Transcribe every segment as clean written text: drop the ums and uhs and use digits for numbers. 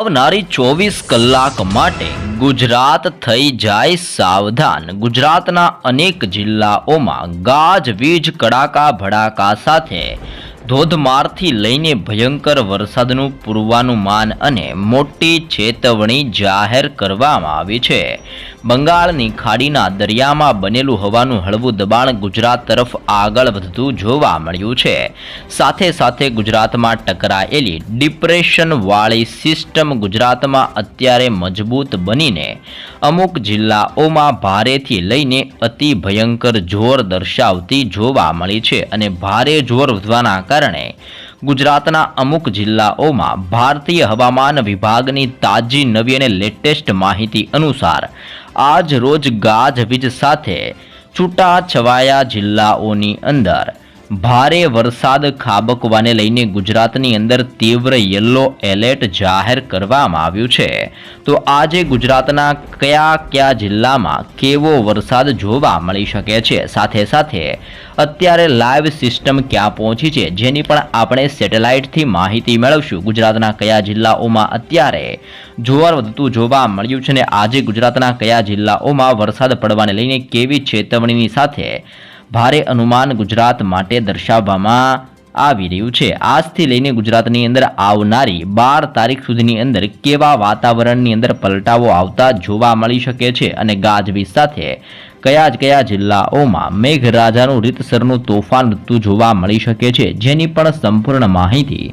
આવનારી 24 કલાક માટે ગુજરાત થઈ જાય સાવધાન। ગુજરાતના અનેક જિલ્લાઓમાં ગાજવીજ કડાકા ભડાકા સાથે ધોધમારથી લઈને ભયંકર વરસાદનું પૂર્વાનુમાન અને મોટી ચેતવણી જાહેર કરવામાં આવી છે। બંગાળની ખાડીના દરિયામાં બનેલું હવાનું હળવું દબાણ ગુજરાત તરફ આગળ વધતું જોવા મળ્યું છે। સાથે સાથે ગુજરાતમાં ટકરાયેલી ડિપ્રેશનવાળી સિસ્ટમ ગુજરાતમાં અત્યારે મજબૂત બનીને અમુક જિલ્લાઓમાં ભારેથી લઈને અતિ ભયંકર જોર દર્શાવતી જોવા મળી છે અને ભારે જોર વધવાના કારણે ગુજરાતના અમુક જિલ્લાઓમાં ભારતીય હવામાન વિભાગની તાજી નવી અને લેટેસ્ટ માહિતી અનુસાર આજ રોજ ગાજવીજ સાથે છૂટાછવાયા જિલ્લાઓની અંદર ભારે વરસાદ ખાબકવાને લઈને ગુજરાતની અંદર તીવ્ર યલો એલર્ટ જાહેર કરવામાં આવ્યું છે। તો આજે ગુજરાતના કયા જિલ્લામાં કેવો વરસાદ જોવા મળી શકે છે, સાથે સાથે અત્યારે લાઈવ સિસ્ટમ ક્યાં પહોંચી છે જેની પણ આપણે સેટેલાઇટથી માહિતી મેળવશું। ગુજરાતના કયા જિલ્લાઓમાં અત્યારે જોર વધતું જોવા મળ્યું છે અને આજે ગુજરાતના કયા જિલ્લાઓમાં વરસાદ પડવાને લઈને કેવી ચેતવણીની સાથે ભારે અનુમાન ગુજરાત માટે દર્શાવવામાં આવી રહ્યું છે। આજથી લઈને ગુજરાતની અંદર આવનારી 12 તારીખ સુધીની અંદર કેવા વાતાવરણની અંદર પલટાવો આવતા જોવા મળી શકે છે અને ગાજવીજ સાથે કયા જિલ્લાઓમાં મેઘરાજાનું રીતસરનું તોફાન વધતું જોવા મળી શકે છે જેની પણ સંપૂર્ણ માહિતી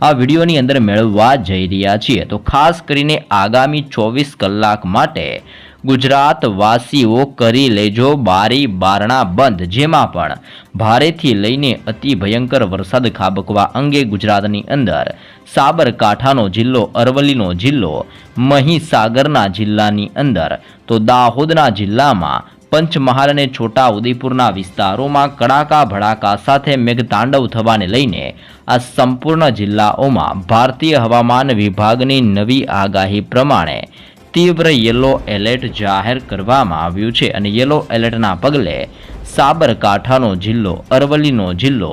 આ વિડીયોની અંદર મેળવવા જઈ રહ્યા છીએ। તો ખાસ કરીને આગામી 24 કલાક માટે ગુજરાત વાસીઓ કરી લેજો બારી બારણા બંધ, જેમાં પણ ભારેથી લઈને અતિ ભયંકર વરસાદ ખાબકવા અંગે ગુજરાતની અંદર સાબરકાંઠાનો જિલ્લો, અરવલ્લીનો જિલ્લો, મહીસાગરના જિલ્લાની અંદર, તો દાહોદના જિલ્લામાં પંચમહાલ અને છોટા ઉદેપુરના વિસ્તારોમાં કડાકા ભડાકા સાથે મેઘતાંડવ થવાને લઈને આ સંપૂર્ણ જિલ્લાઓમાં ભારતીય હવામાન વિભાગની નવી આગાહી પ્રમાણે તીવ્ર યલો એલર્ટ જાહેર કરવામાં આવ્યું છે અને યલો એલર્ટના પગલે સાબરકાંઠાનો જિલ્લો, અરવલ્લીનો જિલ્લો,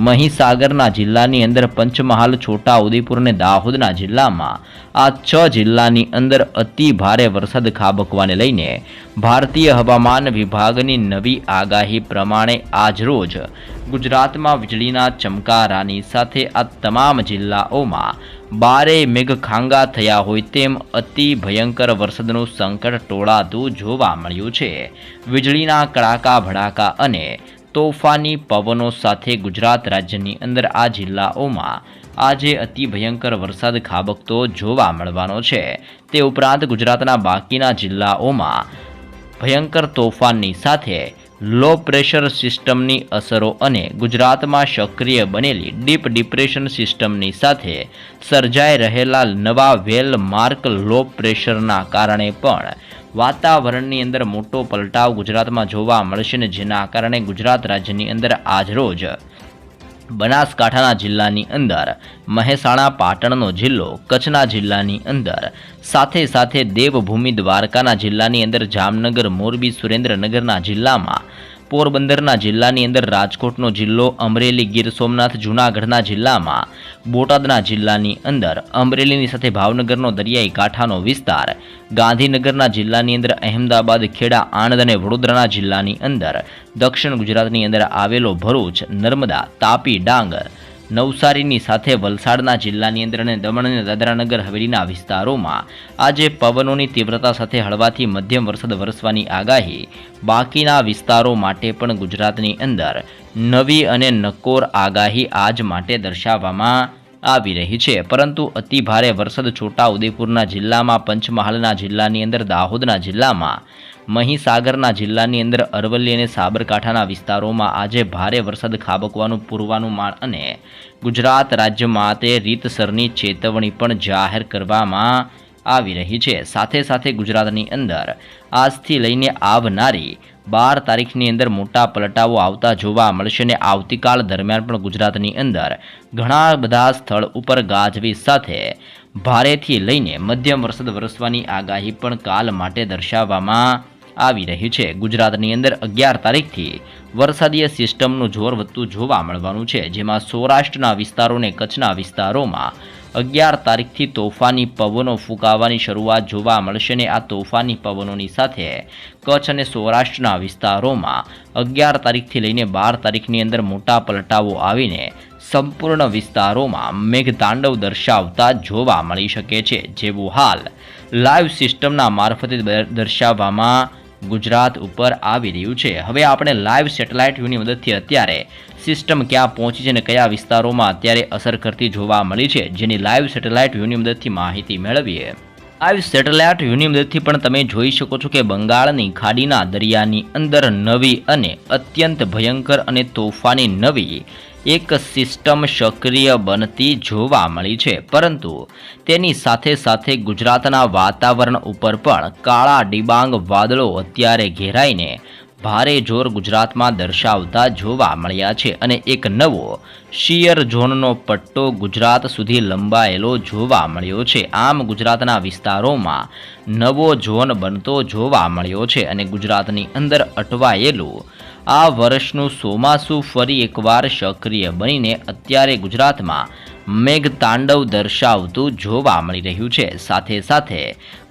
મહીસાગરના જિલ્લાની અંદર, પંચમહાલ, છોટા ઉદેપુર અને દાહોદના જિલ્લામાં આ 6 જિલ્લાની અંદર અતિ ભારે વરસાદ ખાબકવાને લઈને ભારતીય હવામાન વિભાગની નવી આગાહી પ્રમાણે આજરોજ ગુજરાતમાં વીજળીના ચમકારાની સાથે આ તમામ જિલ્લાઓમાં બારે મેઘખાંગા થયા હોય તેમ અતિ ભયંકર વરસાદનું સંકટ ટોળાતું જોવા મળ્યું છે। વીજળીના કડાકા ભડાકા અને તોફાની પવનો સાથે ગુજરાત રાજ્યની અંદર આ જિલ્લાઓમાં આજે અતિ ભયંકર વરસાદ ખાબકતો જોવા મળવાનો છે। તે ઉપરાંત ગુજરાતના બાકીના જિલ્લાઓમાં ભયંકર તોફાનની સાથે લો પ્રેશર સિસ્ટમની અસરો અને ગુજરાતમાં સક્રિય બનેલી ડીપ ડિપ્રેશન સિસ્ટમની સાથે સર્જાઈ રહેલા નવા વેલ માર્ક લો પ્રેશરના કારણે પણ વાતાવરણની અંદર મોટો પલટાવ ગુજરાતમાં જોવા મળશે ને જેના કારણે ગુજરાત રાજ્યની અંદર આજરોજ બનાસકાંઠાના જિલ્લાની અંદર, મહેસાણા પાટણનો જિલ્લો, કચ્છના જિલ્લાની અંદર, સાથે દેવભૂમિ દ્વારકાના જિલ્લાની અંદર, જામનગર, મોરબી, સુરેન્દ્રનગરના જિલ્લામાં, પોરબંદરના જિલ્લાની અંદર, રાજકોટનો જિલ્લો, અમરેલી, ગીર સોમનાથ, જૂનાગઢના જિલ્લામાં, બોટાદના જિલ્લાની અંદર, અમરેલીની સાથે ભાવનગરનો દરિયાઈ કાંઠાનો વિસ્તાર, ગાંધીનગરના જિલ્લાની અંદર, અહેમદાબાદ, ખેડા, આણંદ અને વડોદરાના જિલ્લાની અંદર, દક્ષિણ ગુજરાતની અંદર આવેલો ભરૂચ, નર્મદા, તાપી, ડાંગ, નવસારીની સાથે વલસાડના જિલ્લાની અંદર અને દમણ અને દાદરાનગર હવેલીના વિસ્તારોમાં આજે પવનોની તીવ્રતા સાથે હળવાથી મધ્યમ વરસાદ વરસવાની આગાહી બાકીના વિસ્તારો માટે પણ ગુજરાતની અંદર નવી અને નકોર આગાહી આજ માટે દર્શાવવામાં આવી રહી છે। પરંતુ અતિ ભારે વરસાદ છોટા ઉદેપુરના જિલ્લામાં, પંચમહાલના જિલ્લાની અંદર, દાહોદના જિલ્લામાં, મહીસાગરના જિલ્લાની અંદર, અરવલ્લી અને સાબરકાંઠાના વિસ્તારોમાં આજે ભારે વરસાદ ખાબકવાનું પૂર્વાનુમાન અને ગુજરાત રાજ્યમાં તે રીતસરની ચેતવણી પણ જાહેર કરવામાં આવી રહી છે। સાથે ગુજરાતની અંદર આજથી લઈને આવનારી 12 તારીખની અંદર મોટા પલટાવો આવતા જોવા મળશે અને આવતીકાલ દરમિયાન પણ ગુજરાતની અંદર ઘણા બધા સ્થળ ઉપર ગાજવીજ સાથે ભારેથી લઈને મધ્યમ વરસાદ વરસવાની આગાહી પણ કાલ માટે દર્શાવવામાં આવી રહી છે। ગુજરાતની અંદર 11 તારીખથી વરસાદીય સિસ્ટમનું જોર વધતું જોવા મળવાનું છે, જેમાં સૌરાષ્ટ્રના વિસ્તારો અને કચ્છના વિસ્તારોમાં 11 તારીખથી તોફાની પવનો ફૂંકાવાની શરૂઆત જોવા મળશે અને આ તોફાની પવનોની સાથે કચ્છ અને સૌરાષ્ટ્રના વિસ્તારોમાં 11 તારીખથી લઈને 12 તારીખની અંદર મોટા પલટાઓ આવીને સંપૂર્ણ વિસ્તારોમાં મેઘતાંડવ દર્શાવતા જોવા મળી શકે છે, જેવું હાલ લાઈવ સિસ્ટમના મારફતે દર્શાવવામાં ગુજરાત ઉપર આવી રહ્યું છે. હવે આપણે લાઈવ સેટેલાઇટ વ્યૂની મદદથી અત્યારે સિસ્ટમ ક્યાં પહોંચી છે અને કયા વિસ્તારોમાં અત્યારે અસર કરતી જોવા મળી છે, જેની લાઈવ સેટેલાઇટ વ્યૂની મદદથી માહિતી મેળવીએ. લાઈવ સેટેલાઇટ વ્યૂની મદદથી પણ તમે જોઈ શકો છો કે બંગાળની ખાડીના દરિયાની અંદર નવી અને અત્યંત ભયંકર અને તોફાની નવી એક સિસ્ટમ સક્રિય બનતી જોવા મળી છે, પરંતુ તેની સાથે સાથે ગુજરાતના વાતાવરણ ઉપર પણ કાળા ડિબાંગ વાદળો અત્યારે ઘેરાઈને ભારે જોર ગુજરાતમાં દર્શાવતા જોવા મળ્યા છે અને એક નવો શિયર ઝોનનો પટ્ટો ગુજરાત સુધી લંબાયેલો જોવા મળ્યો છે. આમ ગુજરાતના વિસ્તારોમાં નવો ઝોન બનતો જોવા મળ્યો છે અને ગુજરાતની અંદર અટવાયેલું આ વર્ષનું ચોમાસું ફરી એકવાર સક્રિય બનીને અત્યારે ગુજરાતમાં મેઘતાંડવ દર્શાવતું જોવા મળી રહ્યું છે. સાથે સાથે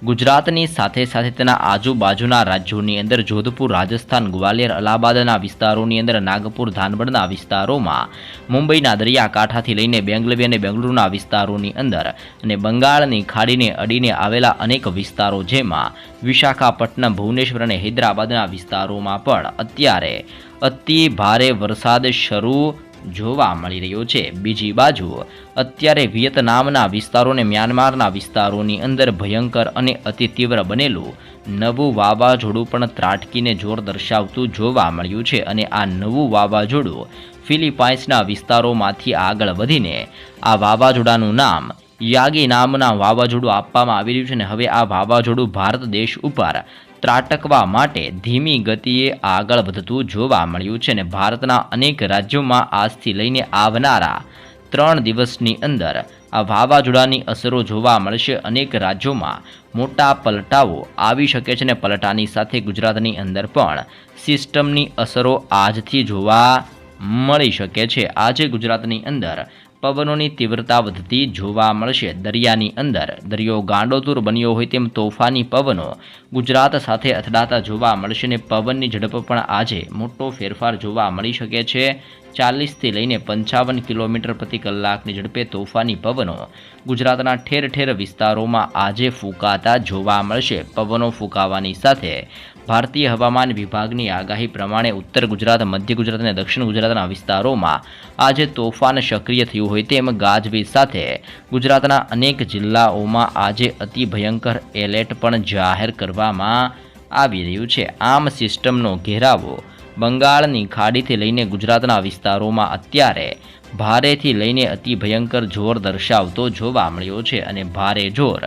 ગુજરાતની સાથે સાથે તેના આજુબાજુના રાજ્યોની અંદર જોધપુર, રાજસ્થાન, ગ્વાલિયર, અલ્હાબાદના વિસ્તારોની અંદર, નાગપુર, ધાનબડના વિસ્તારોમાં, મુંબઈના દરિયાકાંઠાથી લઈને બેંગલવી અને બેંગલુરુના વિસ્તારોની અંદર અને બંગાળની ખાડીને અડીને આવેલા અનેક વિસ્તારો, જેમાં વિશાખાપટ્ટનમ, ભુવનેશ્વર અને હૈદરાબાદના વિસ્તારોમાં પણ અત્યારે અતિ ભારે વરસાદ શરૂ જોવા મળી રહ્યો છે. બીજી બાજુ અત્યારે વિયેતનામના વિસ્તારો અને મ્યાનમારના વિસ્તારોની અંદર ભયંકર અને અતિ તીવ્ર બનેલું નવું વાવાઝોડું પણ ત્રાટકીને જોર દર્શાવતું જોવા મળ્યું છે અને આ નવું વાવાઝોડું ફિલિપાઇન્સના વિસ્તારોમાંથી આગળ વધીને આ વાવાઝોડાનું નામ યાગી નામના વાવાઝોડું આપવામાં આવી રહ્યું છે અને હવે આ વાવાઝોડું ભારત દેશ ઉપર ત્રાટકવા માટે ધીમી ગતિએ આગળ વધતું જોવા મળ્યું છે અને ભારતના અનેક રાજ્યોમાં આજથી લઈને આવનારા 3 દિવસની અંદર આ વાવાઝોડાની અસરો જોવા મળશે. અનેક રાજ્યોમાં મોટા પલટાઓ આવી શકે છે અને પલટાની સાથે ગુજરાતની અંદર પણ સિસ્ટમની અસરો આજથી જોવા મળી શકે છે. આજે ગુજરાતની અંદર પવનોની તીવ્રતા વધતી જોવા મળશે. દરિયાની અંદર દરિયો ગાંડોતુર બન્યો હોય તેમ તોફાની પવનો ગુજરાત સાથે અથડાતા જોવા મળશે અને પવનની ઝડપ પણ આજે મોટો ફેરફાર જોવા મળી શકે છે. 40થી લઈને 55 કિલોમીટર પ્રતિ કલાકની ઝડપે તોફાની પવનો ગુજરાતના ઠેર ઠેર વિસ્તારોમાં આજે ફૂંકાતા જોવા મળશે. પવનો ફૂંકાવાની સાથે ભારતીય હવામાન વિભાગની આગાહી પ્રમાણે ઉત્તર ગુજરાત, મધ્ય ગુજરાત અને દક્ષિણ ગુજરાતના વિસ્તારોમાં આજે તોફાન સક્રિય થયું હોય તેમ ગાજવીજ સાથે ગુજરાતના અનેક જિલ્લાઓમાં આજે અતિ ભયંકર એલર્ટ પણ જાહેર કરવામાં આવી રહ્યું છે. આમ સિસ્ટમનો ઘેરાવો બંગાળની ખાડીથી લઈને ગુજરાતના વિસ્તારોમાં અત્યારે ભારેથી લઈને અતિ ભયંકર જોર દર્શાવતો જોવા મળ્યો છે અને ભારે જોર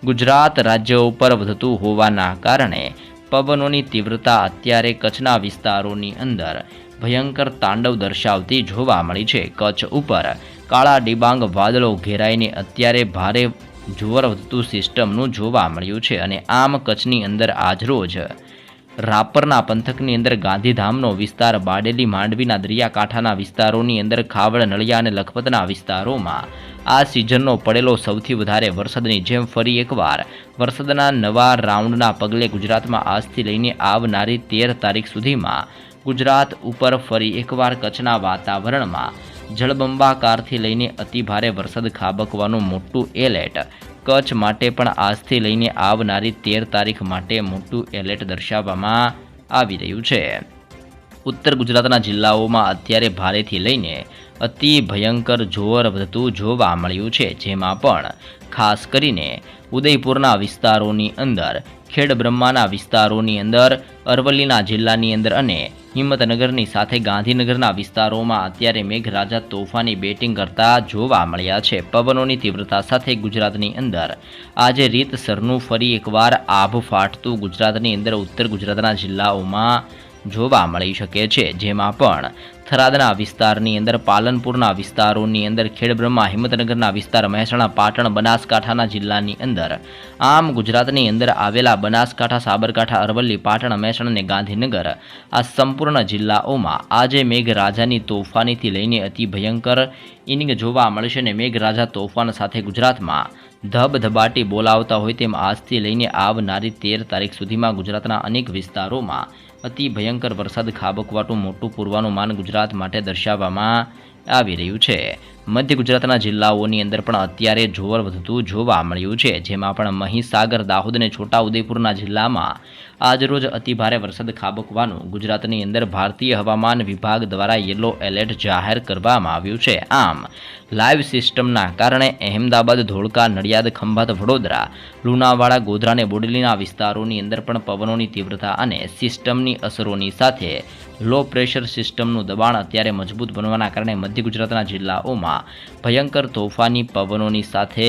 ગુજરાત રાજ્ય ઉપર વધતું હોવાના કારણે પવનોની તીવ્રતા અત્યારે કચ્છના વિસ્તારોની અંદર ભયંકર તાંડવ દર્શાવતી જોવા મળી છે. કચ્છ ઉપર કાળા ડિબાંગ વાદળો ઘેરાઈને અત્યારે ભારે જોર વધતું સિસ્ટમનું જોવા મળ્યું છે અને આમ કચ્છની અંદર આજરોજ રાપરના પંથકની અંદર ગાંધીધામનો વિસ્તાર, બારડોલી, માંડવીના દરિયાકાંઠાના વિસ્તારોની અંદર, ખાવડ, નળિયા અને લખપતના વિસ્તારોમાં આ સિઝનનો પડેલો સૌથી વધારે વરસાદની જેમ ફરી એકવાર વરસાદના નવા રાઉન્ડના પગલે ગુજરાતમાં આજથી લઈને આવનારી 13 તારીખ સુધીમાં ગુજરાત ઉપર ફરી એકવાર કચ્છના વાતાવરણમાં જળબંબાકારથી લઈને અતિભારે વરસાદ ખાબકવાનું મોટું એલર્ટ કચ્છ માટે પણ આજથી લઈને આવનારી 13 તારીખ માટે મોટું એલર્ટ દર્શાવવામાં આવી રહ્યું છે. ઉત્તર ગુજરાતના જિલ્લાઓમાં અત્યારે ભારેથી લઈને અતિ ભયંકર જોર વધતું જોવા મળ્યું છે, જેમાં પણ ખાસ કરીને ઉદયપુરના વિસ્તારોની અંદર, ખેડબ્રહ્માના વિસ્તારોની અંદર, અરવલ્લીના જિલ્લાની અંદર અને હિંમતનગરની સાથે ગાંધીનગરના વિસ્તારોમાં અત્યારે મેઘરાજા તોફાની બેટિંગ કરતા જોવા મળ્યા છે. પવનોની તીવ્રતા સાથે ગુજરાતની અંદર આજે રીતસરનું ફરી એકવાર આભ ફાટતું ગુજરાતની અંદર ઉત્તર ગુજરાતના જિલ્લાઓમાં જોવા મળી શકે છે, જેમાં પણ થરાદના વિસ્તારની અંદર, પાલનપુરના વિસ્તારોની અંદર, ખેડબ્રહ્મા, હિંમતનગરના વિસ્તાર, મહેસાણા, પાટણ, બનાસકાંઠાના જિલ્લાની અંદર, આમ ગુજરાતની અંદર આવેલા બનાસકાંઠા, સાબરકાંઠા, અરવલ્લી, પાટણ, મહેસાણા અને ગાંધીનગર આ સંપૂર્ણ જિલ્લાઓમાં આજે મેઘરાજાની તોફાનીથી લઈને અતિ ભયંકર ઇનિંગ જોવા મળશે અને મેઘરાજા તોફાન સાથે ગુજરાતમાં ધબધબાટી બોલાવતા હોય તેમ આજથી લઈને આવનારી 13 તારીખ સુધીમાં ગુજરાતના અનેક વિસ્તારોમાં અતિ ભયંકર વરસાદ ખાબકવાનું મોટું પૂર્વાનુમાન ગુજરાત માટે દર્શાવવામાં આવી રહ્યું છે. મધ્ય ગુજરાતના જિલ્લાઓની અંદર પણ અત્યારે જોર વધતું જોવા મળ્યું છે, જેમાં પણ મહીસાગર, દાહોદ અને છોટાઉદેપુરના જિલ્લામાં આજરોજ અતિભારે વરસાદ ખાબકવાનું ગુજરાતની અંદર ભારતીય હવામાન વિભાગ દ્વારા યલો એલર્ટ જાહેર કરવામાં આવ્યું છે. આમ લાઈવ સિસ્ટમના કારણે અહેમદાબાદ, ધોળકા, નડિયાદ, ખંભાત, વડોદરા, લુણાવાડા, ગોધરા અને બોડેલીના વિસ્તારોની અંદર પણ પવનોની તીવ્રતા અને સિસ્ટમની અસરોની સાથે લો પ્રેશર સિસ્ટમનું દબાણ અત્યારે મજબૂત બનવાના કારણે મધ્ય ગુજરાતના જિલ્લાઓમાં ભયંકર તોફાની પવનોની સાથે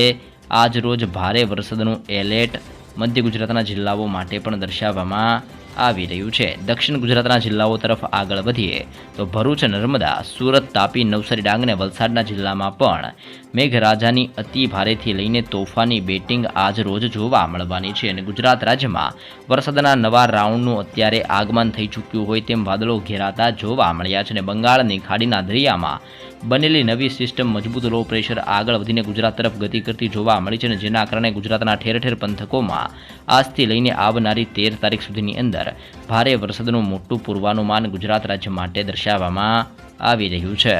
આજરોજ ભારે વરસાદનું એલર્ટ મધ્ય ગુજરાતના જિલ્લાઓ માટે પણ દર્શાવવામાં આવી રહ્યું છે. દક્ષિણ ગુજરાતના જિલ્લાઓ તરફ આગળ વધીએ તો ભરૂચ, નર્મદા, સુરત, તાપી, નવસારી, ડાંગ અને વલસાડના જિલ્લામાં પણ મેઘરાજાની અતિ ભારેથી લઈને તોફાની બેટિંગ આજ રોજ જોવા મળવાની છે અને ગુજરાત રાજ્યમાં વરસાદના નવા રાઉન્ડનું અત્યારે આગમન થઈ ચૂક્યું હોય તેમ વાદળો ઘેરાતા જોવા મળ્યા છે અને બંગાળની ખાડીના દરિયામાં બનેલી નવી સિસ્ટમ મજબૂત લો પ્રેશર આગળ વધીને ગુજરાત તરફ ગતિ કરતી જોવા મળી છે અને જેના કારણે ગુજરાતના ઠેર ઠેર પંથકોમાં આજથી લઈને આવનારી 13 તારીખ સુધીની અંદર ભારે વરસાદનું મોટું પૂર્વાનુમાન ગુજરાત રાજ્ય માટે દર્શાવવામાં આવી રહ્યું છે.